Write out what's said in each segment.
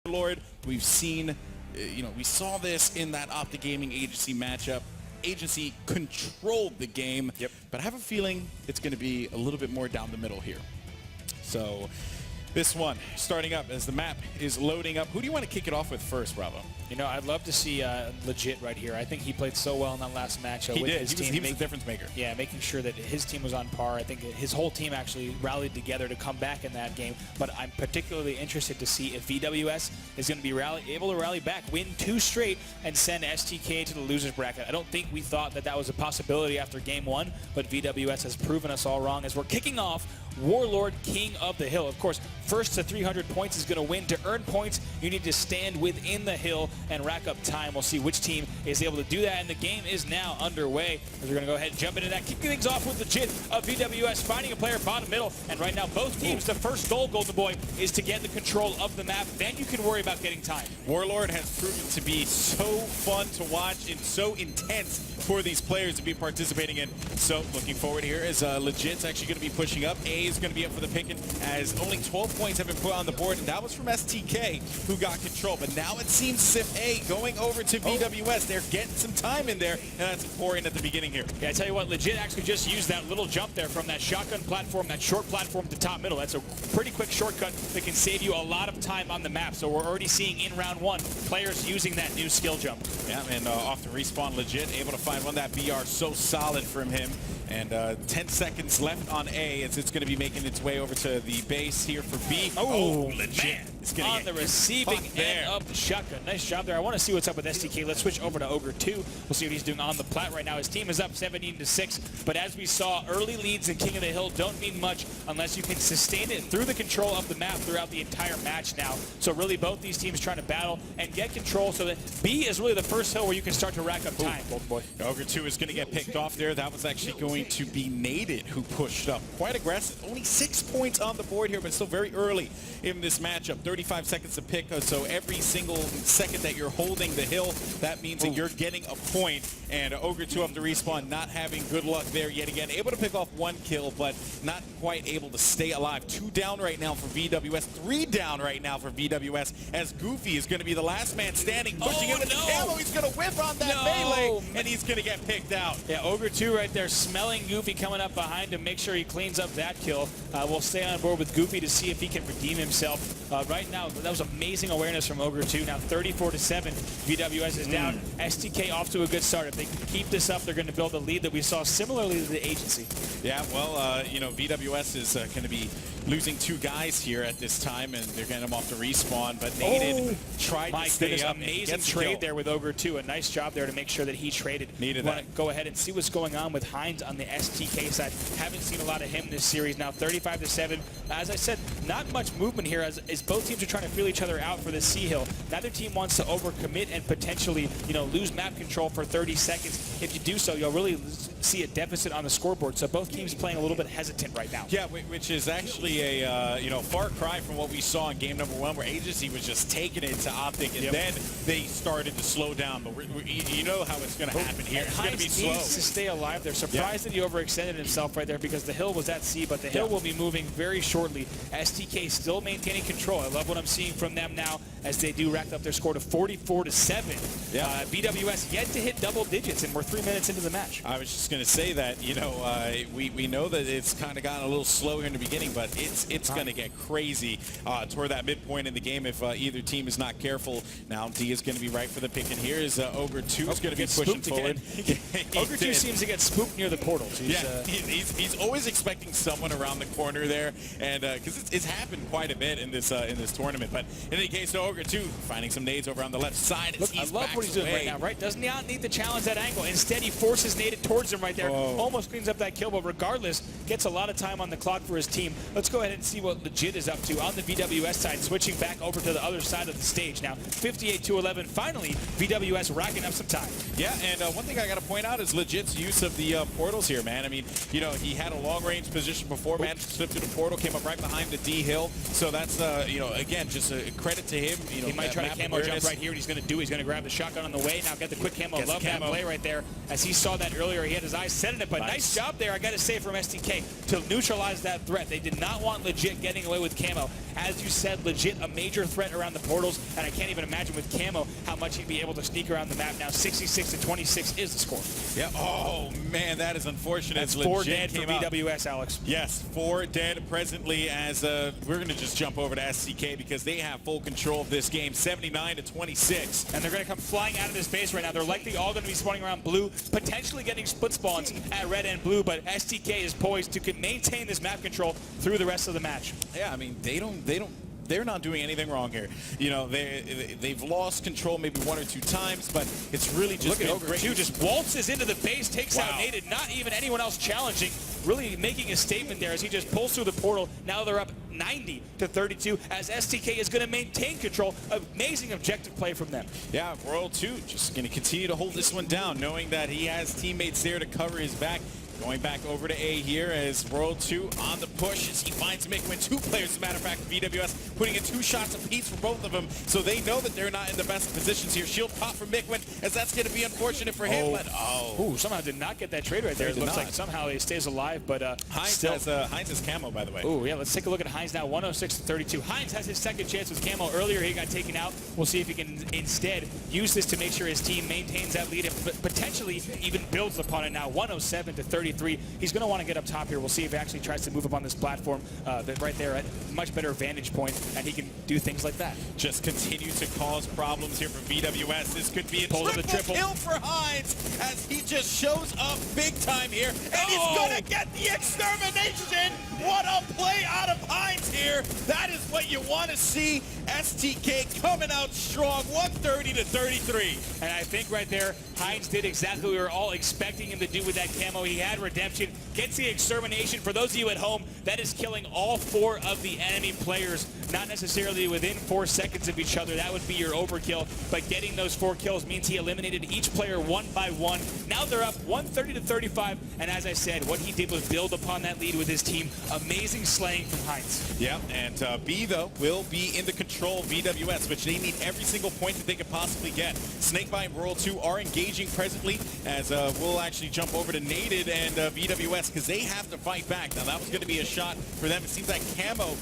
Lord, we've seen, we saw this in that Optic Gaming Agency matchup. Agency controlled the game, but I have a feeling it's going to be a little bit more down the middle here. So this one, starting up as the map is loading up. Who do you want to kick it off with first, Bravo? You know, I'd love to see Legit right here. I think he played so well in that last match with his team. He was the difference maker. Yeah, making sure that his team was on par. I think his whole team actually rallied together to come back in that game. But I'm particularly interested to see if VwS is going to be able to rally back, win 2 straight, and send STK to the loser's bracket. I don't think we thought that that was a possibility after game 1, but VwS has proven us all wrong as we're kicking off Warlord, King of the Hill. Of course, first to 300 points is going to win. To earn points, you need to stand within the hill and rack up time. We'll see which team is able to do that, and the game is now underway. As we're going to go ahead and jump into that, kicking things off with Legit of VwS, finding a player bottom middle, and right now both teams, the first goal, Golden Boy, is to get the control of the map. Then you can worry about getting time. Warlord has proven to be so fun to watch and so intense for these players to be participating in. So looking forward here is Legit's actually going to be pushing up. A is going to be up for the picking as only 12 points have been put on the board, and that was from STK who got control. But now it seems as if A going over to VwS. They're getting some time in there, and that's important at the beginning here. Yeah, I tell you what, Legit actually just used that little jump there from that shotgun platform, that short platform to top middle. That's a pretty quick shortcut that can save you a lot of time on the map. So we're already seeing in round 1 players using that new skill jump. Yeah, and off the respawn, Legit able to find one. That BR so solid from him. And 10 seconds left on A as it's going to be making its way over to the base here for B. Oh, Legit. Man. It's On the receiving end of the shotgun. Nice job there. I want to see what's up with STK. Let's switch over to Ogre 2. We'll see what he's doing on the plat right now. His team is up 17-6, but as we saw, early leads in King of the Hill don't mean much unless you can sustain it through the control of the map throughout the entire match now. So really both these teams trying to battle and get control so that B is really the first hill where you can start to rack up time, Golden Boy. Ogre 2 is going to get picked off there. That was actually going to be Naded who pushed up. Quite aggressive. Only 6 points on the board here, but still very early in this matchup. 35 seconds to pick, so every single second that you're holding the hill, that means that you're getting a point. And Ogre 2 up to respawn, not having good luck there yet again. Able to pick off 1 kill, but not quite able to stay alive. 2 down right now for VwS. 3 down right now for VwS, as Goofy is going to be the last man standing, pushing in with the camo. He's going to whip on that melee, and he's going to get picked out. Yeah, Ogre 2 right there, smelling Goofy coming up behind him. Make sure he cleans up that kill. We'll stay on board with Goofy to see if he can redeem himself. Right now, that was amazing awareness from Ogre 2. Now 34-7, VwS is down. STK off to a good start. If they can keep this up, they're going to build a lead that we saw similarly to the Agency. Yeah, well, VwS is going to be losing 2 guys here at this time, and they're getting them off the respawn, but Naded tried to stay up. Amazing trade there with Ogre 2. A nice job there to make sure that he traded. Needed that. Want to go ahead and see what's going on with Hines on the STK side. Haven't seen a lot of him this series. Now 35-7. As I said, not much movement here as both teams are trying to feel each other out for this C hill. Neither team wants to overcommit and potentially, lose map control for 30 seconds. If you do so, you'll really see a deficit on the scoreboard. So both teams playing a little bit hesitant right now. Yeah, which is actually a far cry from what we saw in game number 1, where Agency was just taking it to Optic, and then they started to slow down. But you know how it's going to happen here. It's going to be slow. Needs to stay alive. They're surprised that he overextended himself right there because the hill was at C, but the hill will be moving very shortly. STK still maintaining control. I love what I'm seeing from them now as they do rack up their score to 44-7. Yeah. VwS yet to hit double digits, and we're 3 minutes into the match. I was just going to say that, we know that it's kind of gotten a little slow here in the beginning, but it's going to get crazy toward that midpoint in the game if either team is not careful. Now D is going to be right for the pick, and here is Ogre 2 is going to be pushing forward. Ogre 2 seems to get spooked near the portals. He's always expecting someone around the corner there, and because it's happened quite a bit in this tournament. But in any case, Ogre 2 finding some nades over on the left side. Look, I love what he's doing right now, right? Doesn't not need to challenge that angle. Instead, he forces Naded towards him right there. Almost cleans up that kill, but regardless, gets a lot of time on the clock for his team. Let's go ahead and see what Legit is up to on the VwS side, switching back over to the other side of the stage. Now, 58-11. Finally, VwS racking up some time. Yeah, and one thing I got to point out is Legit's use of the portals here, man. I mean, he had a long-range position before, managed to slip through the portal, came up right behind the D hill. So that's, again, just a credit to him. He might try to camo jump right here. What he's going to do, he's going to grab the shotgun on the way. Now get the quick camo. Love that play right there. As he saw that earlier, he had his eyes set in it, but nice job there, I got to say, from STK to neutralize that threat. They did not want Legit getting away with camo. As you said, legit a major threat around the portals, and I can't even imagine with Camo how much he'd be able to sneak around the map. Now 66-26 is the score. Yeah. Oh man, that is unfortunate. That's 4 dead for VwS, Alex. Yes, 4 dead presently. As we're going to just jump over to STK because they have full control of this game, 79-26. And they're going to come flying out of this base right now. They're likely all going to be spawning around blue, potentially getting split spawns at red and blue, but STK is poised to maintain this map control through the rest of the match. Yeah, I mean, they're not doing anything wrong here. You know, they've lost control maybe 1 or 2 times, but it's really just look at Ogre 2 just waltzes into the base, takes out Nated, not even anyone else challenging, really making a statement there as he just pulls through the portal. Now they're up 90-32 as STK is going to maintain control. Amazing objective play from them. Yeah, Royal 2 just going to continue to hold this one down, knowing that he has teammates there to cover his back. Going back over to A here as Royal 2 on the push as he finds Mikman. 2 players, as a matter of fact, VwS putting in 2 shots apiece for both of them, so they know that they're not in the best positions here. Shield pop for Mikman as that's going to be unfortunate for him, but somehow did not get that trade right there. It looks like somehow he stays alive, but Heinz has camo, by the way. Oh yeah, let's take a look at Heinz now, 106-32. Heinz has his second chance with camo. Earlier he got taken out. We'll see if he can instead use this to make sure his team maintains that lead and potentially even builds upon it now, 107-33. He's going to want to get up top here. We'll see if he actually tries to move up on this platform right there at a much better vantage point, and he can do things like that. Just continue to cause problems here for VwS. This could be a triple kill for Heinz as he just shows up big time here, and he's going to get the extermination. What a play out of Heinz here. That is what you want to see. STK coming out strong, 130-33. And I think right there, Heinz did exactly what we were all expecting him to do with that camo. He had redemption, gets the extermination. For those of you at home, that is killing all 4 of the enemy players, not necessarily within 4 seconds of each other. That would be your overkill, but getting those 4 kills means he eliminated each player 1 by 1. Now they're up 130-35, and as I said, what he did was build upon that lead with his team. Amazing slaying from Heinz. Yeah, and B, though, will be in the control of VwS, which they need every single point that they could possibly get. Snakebite and Royal 2 are engaging presently, as we'll actually jump over to Nated and VwS, because they have to fight back. Now, that was going to be a shot for them. It seems like camo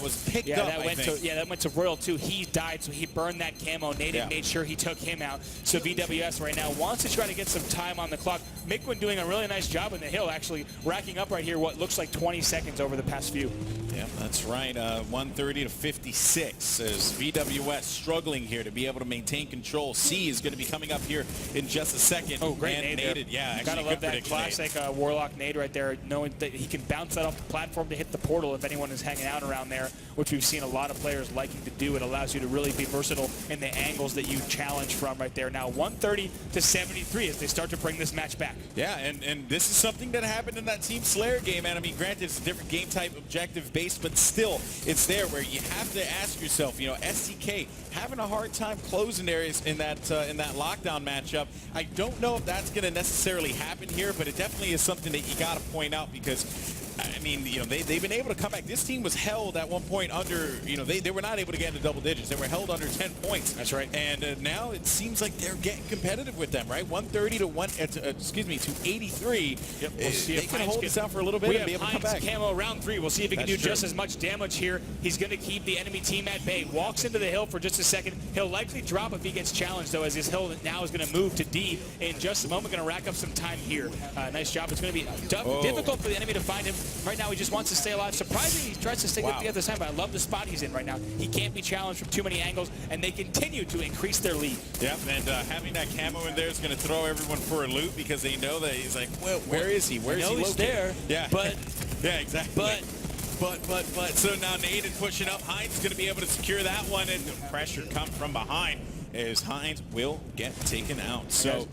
was picked up, that went to Royal 2. He died, so he burned that camo. Nated made sure he took him out. So VwS right now wants to try to get some time on the clock. Mikman doing a really nice job in the hill, actually racking up right here what looks like 20 seconds over the past few. Yeah, that's right. 130-56 as VwS struggling here to be able to maintain control. C is going to be coming up here in just a second. Oh, great nade there. Yeah, actually, gotta love that classic Warlock nade right there, knowing that he can bounce that off the platform to hit the portal if anyone is hanging out around there, which we've seen a lot of players liking to do. It allows you to really be versatile in the angles that you challenge from right there. Now 130-73 as they start to bring this match back. Yeah, and this is something that happened in that Team Slayer game, and I mean, granted, it's a different game type, objective based, but still, it's there where you have to ask yourself, you know, STK having a hard time closing areas in that lockdown matchup. I don't know if that's going to necessarily happen here, but it definitely is something that you got to point out because, I mean, you know, they've been able to come back. This team was held at one point under, you know, they were not able to get into double digits. They were held under 10 points. That's right. And now it seems like they're getting competitive with them, right? 130 to 83. Yep, we'll see they if can Heinz hold this out for a little bit and be able to come back. Camo round 3. We'll see if he can do just as much damage here. He's going to keep the enemy team at bay. Walks into the hill for just a second. He'll likely drop if he gets challenged, though, as his hill now is going to move to D in just a moment. Going to rack up some time here. Nice job. It's going to be difficult for the enemy to find him. Right now, he just wants to stay alive. Surprisingly, he tries to stay with the other side, but I love the spot he's in right now. He can't be challenged from too many angles, and they continue to increase their lead. Yep, and having that camo in there is going to throw everyone for a loop because they know that he's like, well, where is he? Where is he located? He's there, yeah, but yeah, exactly. But so now Naden pushing up. Heinz is going to be able to secure that one, and the pressure come from behind as Heinz will get taken out. So.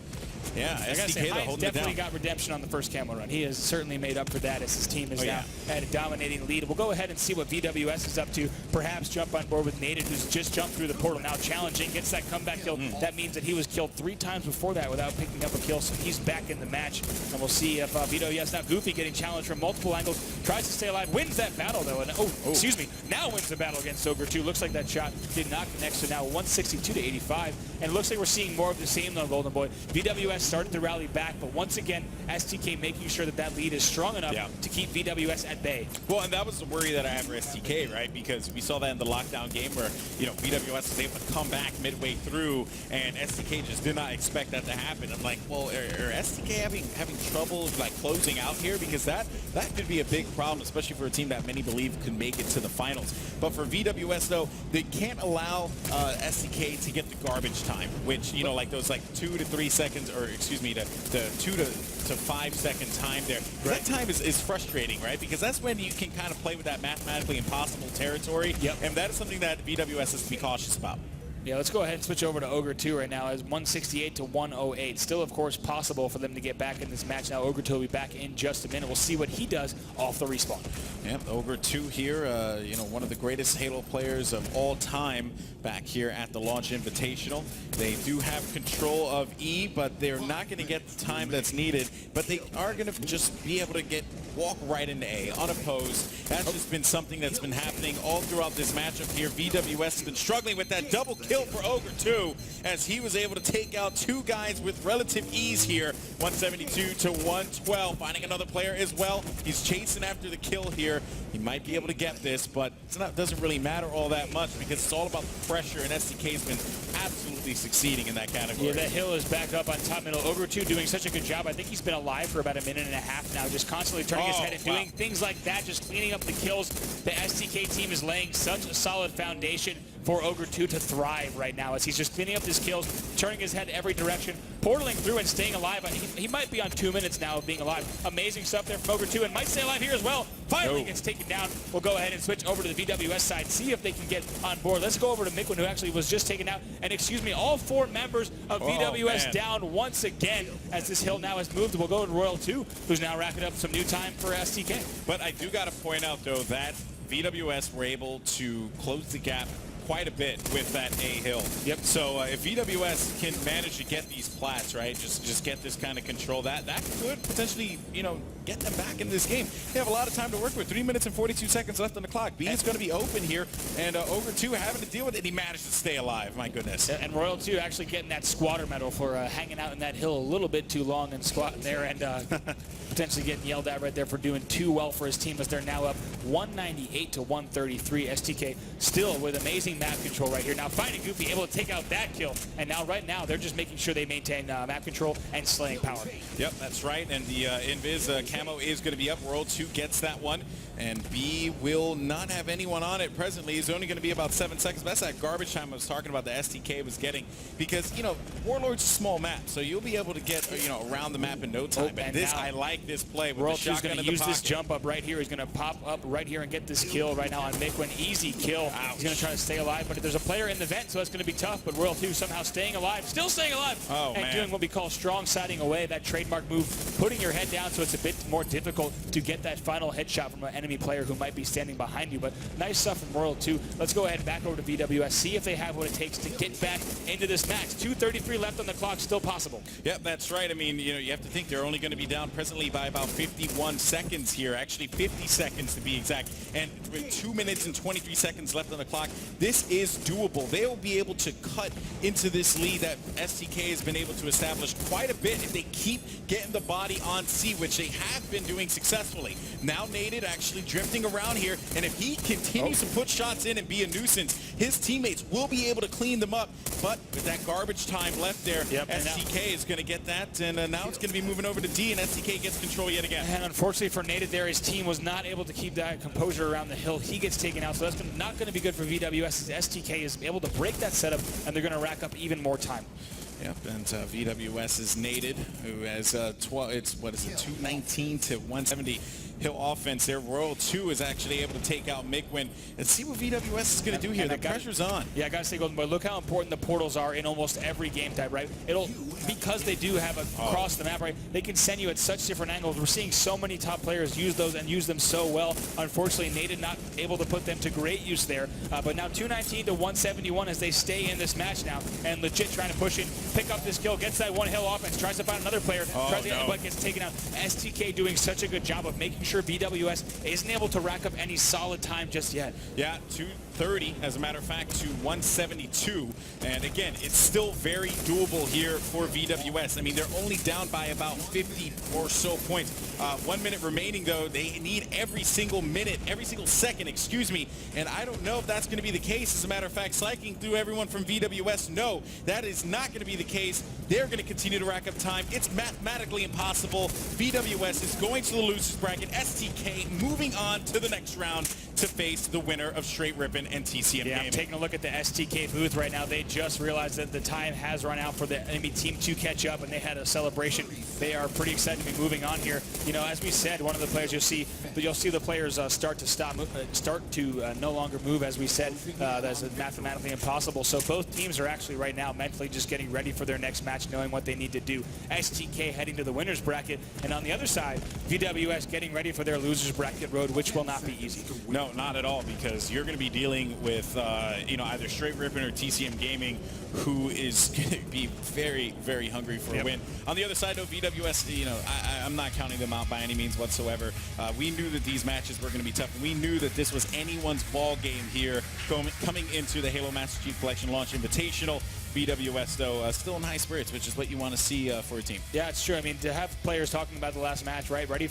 Yeah, I gotta say, Heinz definitely got redemption on the first camo run. He has certainly made up for that as his team is now at a dominating lead. We'll go ahead and see what VwS is up to. Perhaps jump on board with Naden, who's just jumped through the portal, now challenging, gets that comeback kill. That means that he was killed 3 times before that without picking up a kill, so he's back in the match. And we'll see if VwS, now Goofy getting challenged from multiple angles, tries to stay alive, wins that battle though, and excuse me, now wins the battle against Ogre 2. Looks like that shot did not connect, so now 162-85. And it looks like we're seeing more of the same though, Golden Boy. VwS VwS started to rally back, but once again, STK making sure that that lead is strong enough to keep VwS at bay. Well, and that was the worry that I had for STK, right? Because we saw that in the lockdown game where, you know, VwS was able to come back midway through, and STK just did not expect that to happen. I'm like, well, are STK having trouble like closing out here? Because that could be a big problem, especially for a team that many believe could make it to the finals. But for VwS though, they can't allow STK to get the garbage time, which, you know, like those like 2 to 3 seconds, or excuse me, the 2 to 5 second time there. Right. That time is frustrating, right? Because that's when you can kind of play with that mathematically impossible territory. Yep. And that is something that VwS has to be cautious about. Yeah, let's go ahead and switch over to Ogre 2 right now as 168 to 108. Still, of course, possible for them to get back in this match. Now, Ogre 2 will be back in just a minute. We'll see what he does off the respawn. Yep, Ogre 2 here, you know, one of the greatest Halo players of all time back here at the Launch Invitational. They do have control of E, but they're not going to get the time that's needed. But they are going to just be able to walk right into A, unopposed. That's just been something that's been happening all throughout this matchup here. VwS has been struggling with that double kill for Ogre 2, as he was able to take out 2 guys with relative ease here. 172 to 112, finding another player as well. He's chasing after the kill here. He might be able to get this, but it doesn't really matter all that much because it's all about the pressure, and STK's been absolutely succeeding in that category. Yeah, that hill is back up on top middle. Ogre 2 doing such a good job. I think he's been alive for about a minute and a half now, just constantly turning his head and doing things like that, just cleaning up the kills. The STK team is laying such a solid foundation for Ogre 2 to thrive right now as he's just cleaning up his kills, turning his head every direction, portaling through and staying alive. He might be on 2 minutes now of being alive. Amazing stuff there from Ogre 2, and might stay alive here as well. Finally gets taken down. We'll go ahead and switch over to the VwS side, see if they can get on board. Let's go over to Mikwin, who actually was just taken out. And excuse me, all 4 members of VwS down once again as this hill now has moved. We'll go to Royal 2, who's now racking up some new time for STK. But I do got to point out, though, that VwS were able to close the gap quite a bit with that A hill. Yep. So if VwS can manage to get these plats, right, just get this kind of control, that could potentially, you know, get them back in this game. They have a lot of time to work with. 3 minutes and 42 seconds left on the clock. B is going to be open here, and Ogre 2 having to deal with it. He managed to stay alive. My goodness. And Royal 2 actually getting that squatter medal for hanging out in that hill a little bit too long and squatting there, and potentially getting yelled at right there for doing too well for his team, as they're now up 198 to 133. STK still with amazing map control right here. Now finding Goofy able to take out that kill, and now right now they're just making sure they maintain map control and slaying power. Yep, that's right. And the Invis camo is going to be up. World 2 gets that one, and B will not have anyone on it presently. It's only going to be about 7 seconds. That's that garbage time I was talking about that STK was getting, because, you know, Warlord's a small map, so you'll be able to get, you know, around the map in no time. And this, I like this play with World the shotgun in the pocket. Use this pocket. jump up right here. He's going to pop up right here and get this kill right now on Mikwin. Easy kill. Ouch. He's going to try to stay alive, but there's a player in the vent, so that's going to be tough. But Royal 2 somehow staying alive, still staying alive, and doing what we call strong siding away, that trademark move, putting your head down so it's a bit more difficult to get that final headshot from an enemy player who might be standing behind you. But nice stuff from Royal 2. Let's go ahead and back over to VwS, see if they have what it takes to get back into this match. 2:33 left on the clock, still possible. Yep, that's right. I mean, you know, you have to think they're only going to be down presently by about 51 seconds here, actually 50 seconds to be exact, and with 2 minutes and 23 seconds left on the clock, this is doable. They will be able to cut into this lead that STK has been able to establish quite a bit if they keep getting the body on C, which they have been doing successfully. Now Naded actually drifting around here, and if he continues to put shots in and be a nuisance, his teammates will be able to clean them up. But with that garbage time left there, STK is going to get that, and now it's going to be moving over to D, and STK gets control yet again. And unfortunately for Naded there, his team was not able to keep that composure around the hill. He gets taken out, so that's not going to be good for VwS, as STK is able to break that setup, and they're going to rack up even more time. Yep, and VwS is Naded, who has 219 to 170 hill offense there. Royal 2 is actually able to take out Mikwin. Let's see what VwS is going to do here. The pressure's on. Yeah, I got to say, Golden Boy, look how important the portals are in almost every game type, right? Because they do have across the map, right? They can send you at such different angles. We're seeing so many top players use those and use them so well. Unfortunately, Naded not able to put them to great use there. But now 219 to 171 as they stay in this match now, and legit trying to push in, pick up this kill, gets that one hill offense, tries to find another player, tries to get, but gets taken out. STK doing such a good job of making sure VwS isn't able to rack up any solid time just yet. Yeah, 130, as a matter of fact, to 172. And again, it's still very doable here for VwS. I mean, they're only down by about 50 or so points. 1 minute remaining, though. They need every single minute, every single second, excuse me. And I don't know if that's going to be the case. As a matter of fact, Slyking through everyone from VwS. No, that is not going to be the case. They're going to continue to rack up time. It's mathematically impossible. VwS is going to the losers bracket. STK moving on to the next round to face the winner of Straight Rippin' and TCM Gaming. I'm taking a look at the STK booth right now. They just realized that the time has run out for the enemy team to catch up, and they had a celebration. They are pretty excited to be moving on here. You know, as we said, one of the players you'll see the players start to no longer move, as we said. That's mathematically impossible. So both teams are actually right now mentally just getting ready for their next match, knowing what they need to do. STK heading to the winners bracket, and on the other side, VwS getting ready for their losers bracket road, which will not be easy. No, not at all, because you're going to be dealing with either Straight Rippin' or TCM Gaming, who is going to be very, very hungry for a win. On the other side, though, VwS, I'm not counting them out by any means whatsoever. We knew that these matches were going to be tough. We knew that this was anyone's ball game here coming into the Halo Master Chief Collection Launch Invitational. VwS, though, still in high spirits, which is what you want to see for a team. Yeah, it's true. I mean, to have players talking about the last match, right, ready